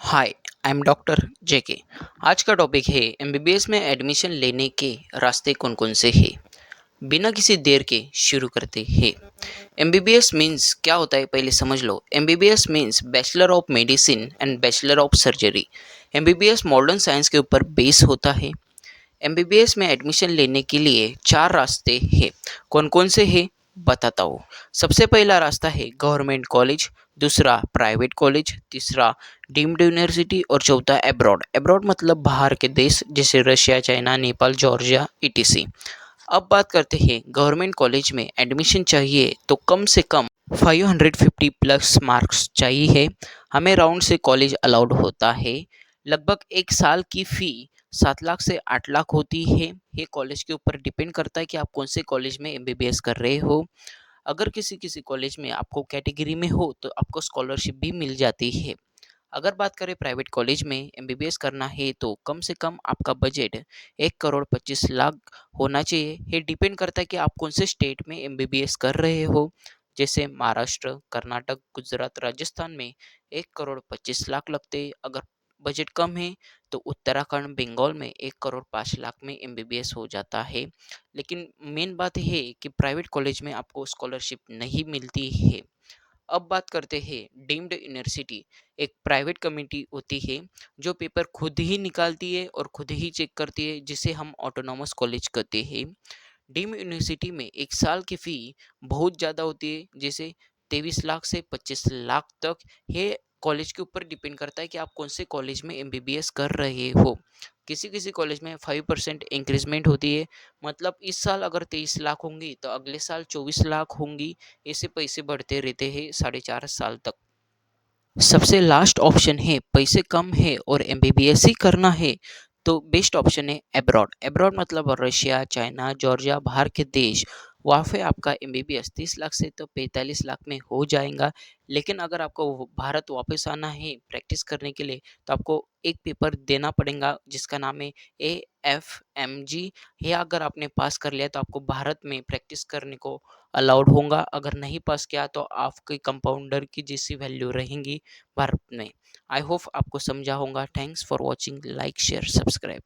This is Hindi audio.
हाय, आई एम डॉक्टर जेके। आज का टॉपिक है एमबीबीएस में एडमिशन लेने के रास्ते कौन कौन से हैं। बिना किसी देर के शुरू करते हैं। एमबीबीएस मीन्स क्या होता है पहले समझ लो। MBBS means bachelor of medicine and bachelor of surgery. MBBS modern science के ऊपर बेस होता है। एमबीबीएस में एडमिशन लेने के लिए चार रास्ते हैं। कौन कौन से हैं बताता हूँ। सबसे पहला रास्ता है गवर्नमेंट कॉलेज, दूसरा प्राइवेट कॉलेज, तीसरा डीम्ड यूनिवर्सिटी और चौथा एब्रॉड। एब्रॉड मतलब बाहर के देश जैसे Russia, China, Nepal, Georgia etc. अब बात करते हैं गवर्नमेंट कॉलेज में एडमिशन चाहिए तो कम से कम 550 प्लस मार्क्स चाहिए है। हमें राउंड से कॉलेज अलाउड होता है। लगभग एक साल की फ़ी 7 लाख से 8 लाख होती है। ये कॉलेज के ऊपर डिपेंड करता है कि आप कौन से कॉलेज में एमबीबीएस कर रहे हो। अगर किसी किसी कॉलेज में आपको कैटेगरी में हो तो आपको स्कॉलरशिप भी मिल जाती है। अगर बात करें प्राइवेट कॉलेज में एमबीबीएस करना है तो कम से कम आपका बजट 1 करोड़ 25 लाख होना चाहिए। ये डिपेंड करता है कि आप कौन से स्टेट में एमबीबीएस कर रहे हो। जैसे महाराष्ट्र, कर्नाटक, गुजरात, राजस्थान में 1 करोड़ 25 लाख लगते हैं। अगर बजट कम है तो उत्तराखंड, बंगाल में 1 करोड़ 5 लाख में एमबीबीएस हो जाता है। लेकिन मेन बात यह है कि प्राइवेट कॉलेज में आपको स्कॉलरशिप नहीं मिलती है। अब बात करते हैं डीम्ड यूनिवर्सिटी। एक प्राइवेट कमेटी होती है जो पेपर खुद ही निकालती है और खुद ही चेक करती है, जिसे हम ऑटोनॉमस कॉलेज कहते हैं। डीम्ड यूनिवर्सिटी में एक साल की फ़ी बहुत ज़्यादा होती है, जैसे 23 लाख से 25 लाख तक। ये कॉलेज के ऊपर डिपेंड करता है कि आप कौन से कॉलेज में एमबीबीएस कर रहे हो। किसी किसी कॉलेज में 5% इंक्रीजमेंट होती है। मतलब इस साल अगर 23 लाख होंगी तो अगले साल 24 लाख होंगी। ऐसे पैसे बढ़ते रहते हैं 4.5 साल तक। सबसे लास्ट ऑप्शन है पैसे कम है और एमबीबीएस ही करना है तो बेस्ट ऑप्शन है एब्रॉड। एब्रॉड मतलब रशिया, चाइना, जॉर्जिया, बाहर के देश। वहाँ पे आपका एमबीबीएस 30 लाख से तो 45 लाख में हो जाएगा। लेकिन अगर आपको भारत वापस आना है प्रैक्टिस करने के लिए तो आपको एक पेपर देना पड़ेगा जिसका नाम है AFMG। ये अगर आपने पास कर लिया तो आपको भारत में प्रैक्टिस करने को अलाउड होगा। अगर नहीं पास किया तो आपके कंपाउंडर की जैसी वैल्यू रहेंगी भारत में। आई होप आपको समझा होगा। Thanks for watching. Like, share, subscribe.